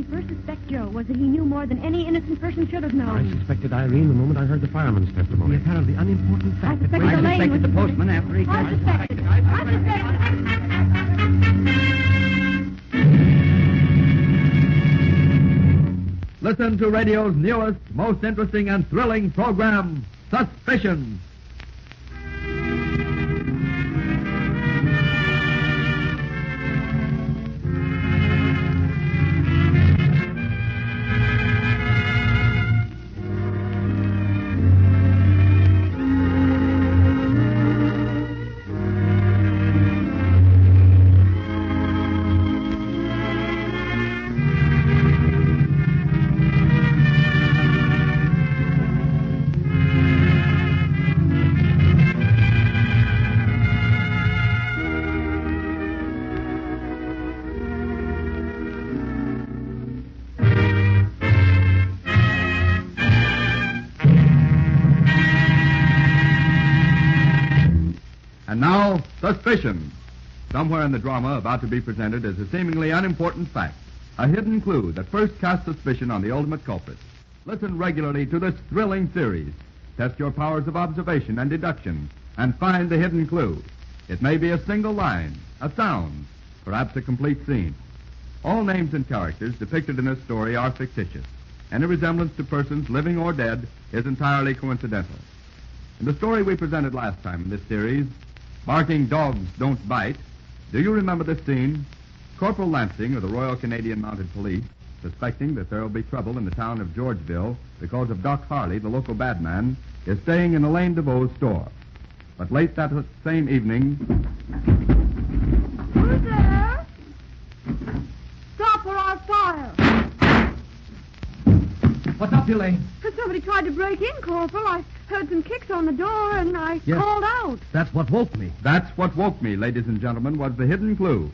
me first suspect Joe was that he knew more than any innocent person should have known. I suspected Irene the moment I heard the fireman's testimony. The apparently unimportant fact that... I suspected the postman after he... I suspected. Listen to radio's newest, most interesting and thrilling program, Suspicion. And now, Suspicion. Somewhere in the drama about to be presented is a seemingly unimportant fact, a hidden clue that first casts suspicion on the ultimate culprit. Listen regularly to this thrilling series. Test your powers of observation and deduction and find the hidden clue. It may be a single line, a sound, perhaps a complete scene. All names and characters depicted in this story are fictitious. Any resemblance to persons living or dead is entirely coincidental. In the story we presented last time in this series, Barking Dogs Don't Bite, do you remember this scene? Corporal Lansing of the Royal Canadian Mounted Police, suspecting that there will be trouble in the town of Georgeville because of Doc Harley, the local bad man, is staying in Elaine DeVoe's store. But late that same evening... Who's there? Stop or I'll fire. What's up, Elaine? Somebody tried to break in, Corporal. I heard some kicks on the door, and I called out. That's what woke me. That's what woke me, ladies and gentlemen, was the hidden clue.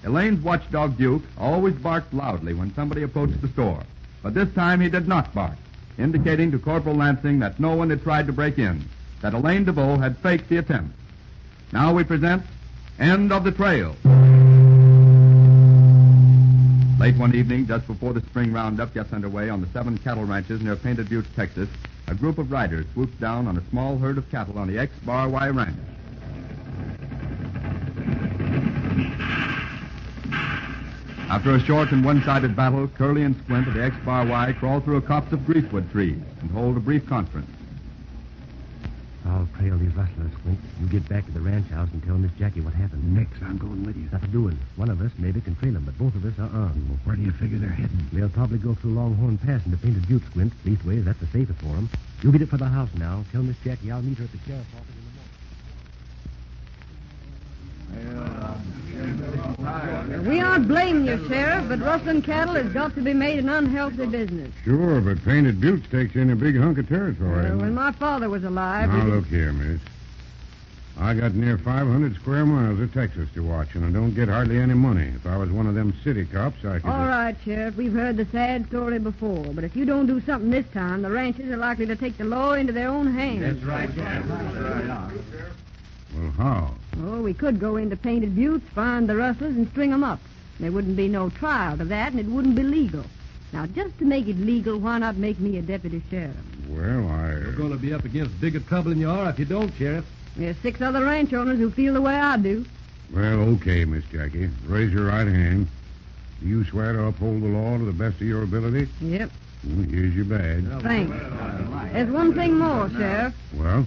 Elaine's watchdog, Duke, always barked loudly when somebody approached the store. But this time he did not bark, indicating to Corporal Lansing that no one had tried to break in, that Elaine DeVoe had faked the attempt. Now we present End of the Trail. Late one evening, just before the spring roundup gets underway on the 7 cattle ranches near Painted Butte, Texas, a group of riders swoops down on a small herd of cattle on the X-Bar Y Ranch. After a short and one-sided battle, Curly and Squint of the X-Bar Y crawl through a copse of greasewood trees and hold a brief conference. I'll trail these rustlers, Squint. You get back to the ranch house and tell Miss Jackie what happened. Next, I'm going with you. Nothing doing. One of us maybe can trail them, but both of us are armed. Well, where do you figure they're heading? They'll probably go through Longhorn Pass into Painted Butte, Squint. Leastways, that's the safest for them. You get it for the house now. Tell Miss Jackie I'll meet her at the sheriff's office in the morning. We aren't blaming you, Sheriff, but rustling cattle has got to be made an unhealthy business. Sure, but Painted Butte takes in a big hunk of territory. When my father was alive... Now, look here, miss. I got near 500 square miles of Texas to watch, and I don't get hardly any money. If I was one of them city cops, I could... All right, Sheriff, we've heard the sad story before, but if you don't do something this time, the ranchers are likely to take the law into their own hands. That's right, Sheriff. Well, how? Oh, we could go into Painted Buttes, find the rustlers, and string them up. There wouldn't be no trial to that, and it wouldn't be legal. Now, just to make it legal, why not make me a deputy sheriff? Well, You're going to be up against bigger trouble than you are if you don't, Sheriff. There's 6 other ranch owners who feel the way I do. Well, okay, Miss Jackie. Raise your right hand. Do you swear to uphold the law to the best of your ability? Yep. Well, here's your badge. Thanks. There's one thing more, Sheriff. Well?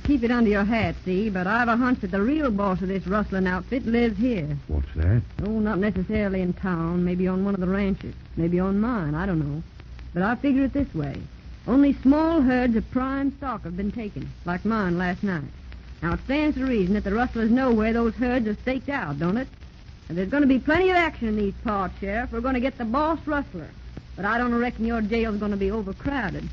Keep it under your hat, see, but I've a hunch that the real boss of this rustling outfit lives here. What's that? Oh, not necessarily in town, maybe on one of the ranches, maybe on mine, I don't know. But I figure it this way. Only small herds of prime stock have been taken, like mine last night. Now, it stands to reason that the rustlers know where those herds are staked out, don't it? And there's going to be plenty of action in these parts, Sheriff. We're going to get the boss rustler. But I don't reckon your jail's going to be overcrowded.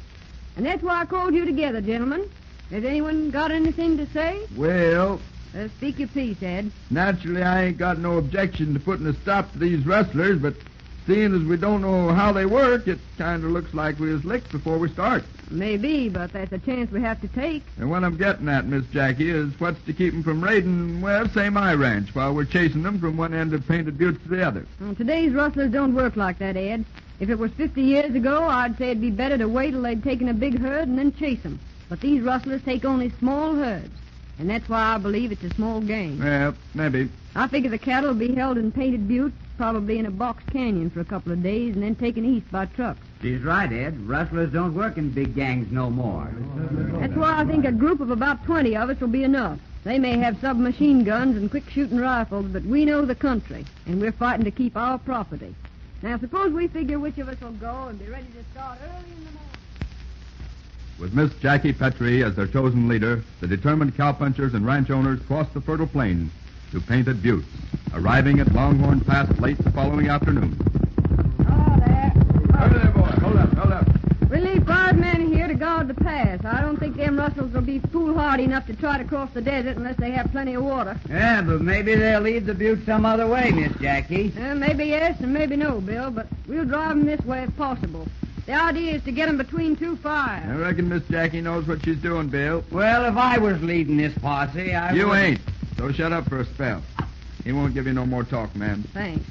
And that's why I called you together, gentlemen. Has anyone got anything to say? Well, Speak your piece, Ed. naturally I ain't got no objection to putting a stop to these rustlers, but seeing as we don't know how they work, it kind of looks like we was licked before we start. Maybe, but that's a chance we have to take. And what I'm getting at, Miss Jackie, is what's to keep them from raiding, well, say my ranch, while we're chasing them from one end of Painted Butte to the other. Well, today's rustlers don't work like that, Ed. If it was 50 years ago, I'd say it'd be better to wait till they'd taken a big herd and then chase 'em. But these rustlers take only small herds, and that's why I believe it's a small gang. Yeah, maybe. I figure the cattle will be held in Painted Butte, probably in a box canyon for a couple of days, and then taken east by trucks. She's right, Ed. Rustlers don't work in big gangs no more. That's why I think a group of about 20 of us will be enough. They may have submachine guns and quick-shooting rifles, but we know the country, and we're fighting to keep our property. Now, suppose we figure which of us will go and be ready to start early in the morning. With Miss Jackie Petrie as their chosen leader, the determined cowpunchers and ranch owners crossed the fertile plains to Painted Butte, arriving at Longhorn Pass late the following afternoon. Oh, there. Hold there, boy. Hold up. We leave 5 men here to guard the pass. I don't think them rustlers will be foolhardy enough to try to cross the desert unless they have plenty of water. Yeah, but maybe they'll lead the butte some other way, Miss Jackie. Maybe yes and maybe no, Bill, but we'll drive them this way if possible. The idea is to get them between 2 fires. I reckon Miss Jackie knows what she's doing, Bill. Well, if I was leading this posse, I You would... ain't. So shut up for a spell. He won't give you no more talk, man. Thanks.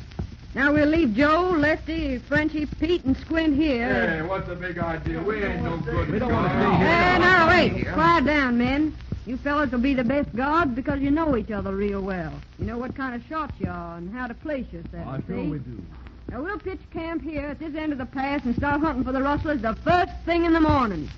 Now we'll leave Joe, Lefty, Frenchy, Pete, and Squint here. Hey, what's the big idea? We ain't no good. We don't want to stay here. Now wait. Quiet down, men. You fellas will be the best guards because you know each other real well. You know what kind of shots you are and how to place yourself. See? do. Now we'll pitch camp here at this end of the pass and start hunting for the rustlers the first thing in the morning.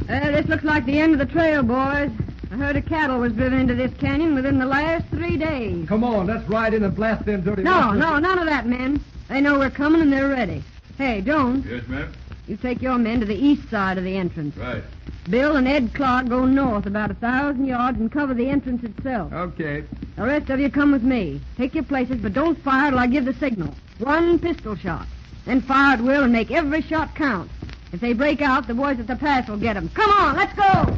This looks like the end of the trail, boys. A herd of cattle was driven into this canyon within the last 3 days. Come on, let's ride in and blast them dirty No, none of that, men. They know we're coming and they're ready. Hey, Jones, Yes, ma'am. you take your men to the east side of the entrance. Right. Bill and Ed Clark go north about 1,000 yards and cover the entrance itself. Okay. The rest of you come with me. Take your places, but don't fire till I give the signal. 1 pistol shot. Then fire at will and make every shot count. If they break out, the boys at the pass will get them. Come on, let's go!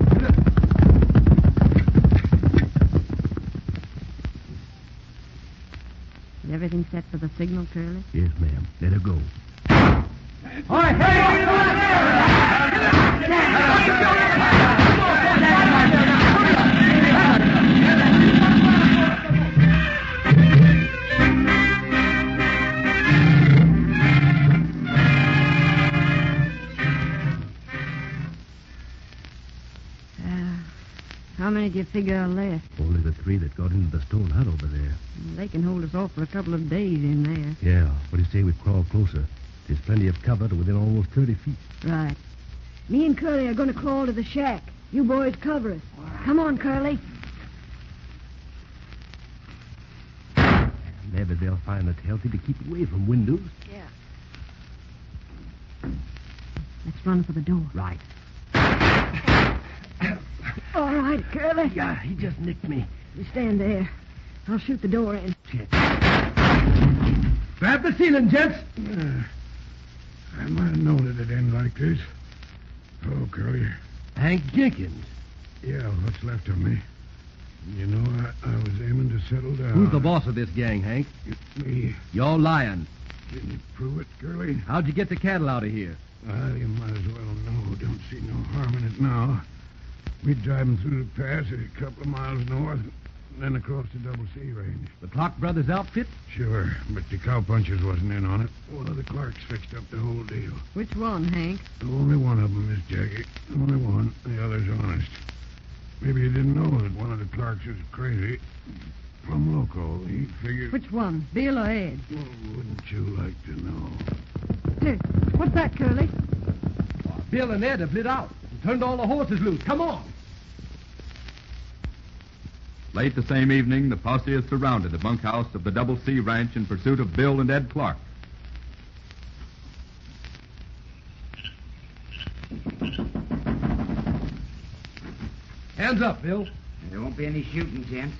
Is everything set for the signal, Curly? Yes, ma'am. Let her go. All right, How many do you figure are left? Only the 3 that got into the stone hut over there. They can hold us off for a couple of days in there. Yeah, what do you say we crawl closer? There's plenty of cover to within almost 30 feet. Right. Me and Curly are going to crawl to the shack. You boys cover us. Come on, Curly. Maybe they'll find it healthy to keep away from windows. Yeah. Let's run for the door. Right. All right, Curly. Yeah, he just nicked me. You stand there. I'll shoot the door in. Check. Grab the ceiling, gents. I might have known it'd end like this. Oh, Curly. Hank Jenkins. Yeah, what's left of me. You know, I was aiming to settle down. Who's the boss of this gang, Hank? Me. You're lying. Can you prove it, Curly? How'd you get the cattle out of here? Well, you might as well know. Don't see no harm in it now. We'd drive 'em through the pass a couple of miles north, and then across the Double C range. The Clark Brothers outfit? Sure, but the cowpunchers wasn't in on it. One of the Clarks fixed up the whole deal. Which one, Hank? Only one of them, Miss Jackie. Only one. The other's honest. Maybe you didn't know that one of the Clarks was crazy. Plumb loco. He figured... Which one, Bill or Ed? Well, wouldn't you like to know? Hey, what's that, Curly? Bill and Ed have lit out and turned all the horses loose. Come on. Late the same evening, the posse has surrounded the bunkhouse of the Double C Ranch in pursuit of Bill and Ed Clark. Hands up, Bill. There won't be any shooting, gents.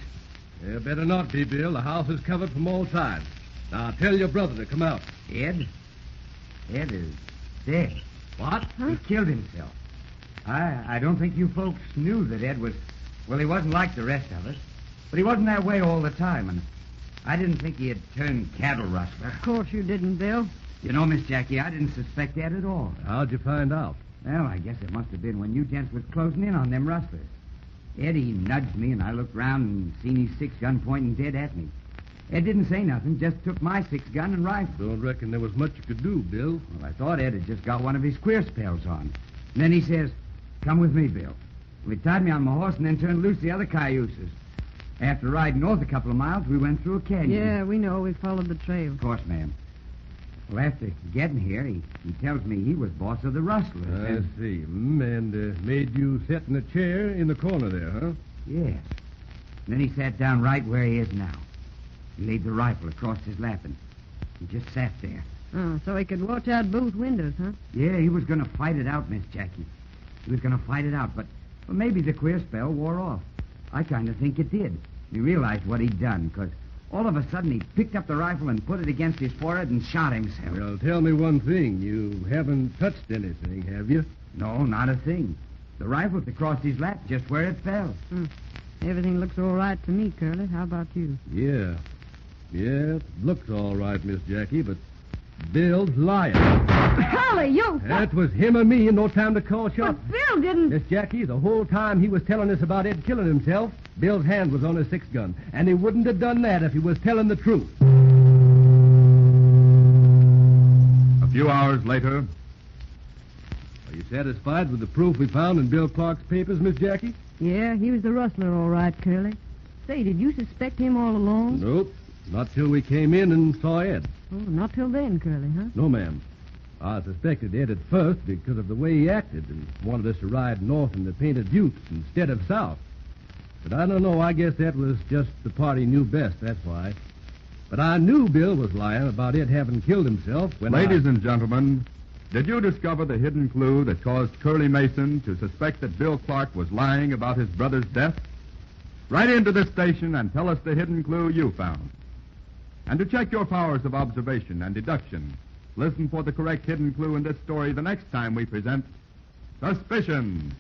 There better not be, Bill. The house is covered from all sides. Now, tell your brother to come out. Ed? Ed is dead. What? He killed himself. I don't think you folks knew that Ed was... Well, he wasn't like the rest of us. But he wasn't that way all the time, and I didn't think he had turned cattle rustler. Of course you didn't, Bill. You know, Miss Jackie, I didn't suspect Ed at all. How'd you find out? Well, I guess it must have been when you gents was closing in on them rustlers. Eddie nudged me, and I looked round and seen his 6-gun pointing dead at me. Ed didn't say nothing, just took my 6-gun and rifle. Don't reckon there was much you could do, Bill. Well, I thought Ed had just got one of his queer spells on. And then he says, "Come with me, Bill." We tied me on my horse and then turned loose the other cayuses. After riding north a couple of miles, we went through a canyon. Yeah, we know. We followed the trail. Of course, ma'am. Well, after getting here, he tells me he was boss of the rustlers. I see. And made you sit in a chair in the corner there, huh? Yes. Then he sat down right where he is now. He laid the rifle across his lap and he just sat there. Oh, so he could watch out both windows, huh? Yeah, he was going to fight it out, Miss Jackie. He was going to fight it out, but maybe the queer spell wore off. I kind of think it did. He realized what he'd done, because all of a sudden he picked up the rifle and put it against his forehead and shot himself. Well, tell me one thing. You haven't touched anything, have you? No, not a thing. The rifle's across his lap just where it fell. Everything looks all right to me, Curly. How about you? Yeah. Yeah, it looks all right, Miss Jackie, but Bill's lying. Curly, you... That was him or me, and no time to call shots. But Bill didn't... Miss Jackie, the whole time he was telling us about Ed killing himself, Bill's hand was on his 6-gun, and he wouldn't have done that if he was telling the truth. A few hours later, Are you satisfied with the proof we found in Bill Clark's papers, Miss Jackie? Yeah, he was the rustler, all right, Curly. Say, did you suspect him all along? Nope. Not till we came in and saw Ed. Oh, not till then, Curly, huh? No, ma'am. I suspected Ed at first because of the way he acted and wanted us to ride north in the painted buttes instead of south. But I don't know. I guess that was just the part he knew best, that's why. But I knew Bill was lying about Ed having killed himself when ladies and gentlemen, did you discover the hidden clue that caused Curly Mason to suspect that Bill Clark was lying about his brother's death? Write into this station and tell us the hidden clue you found. And to check your powers of observation and deduction, listen for the correct hidden clue in this story the next time we present Suspicion.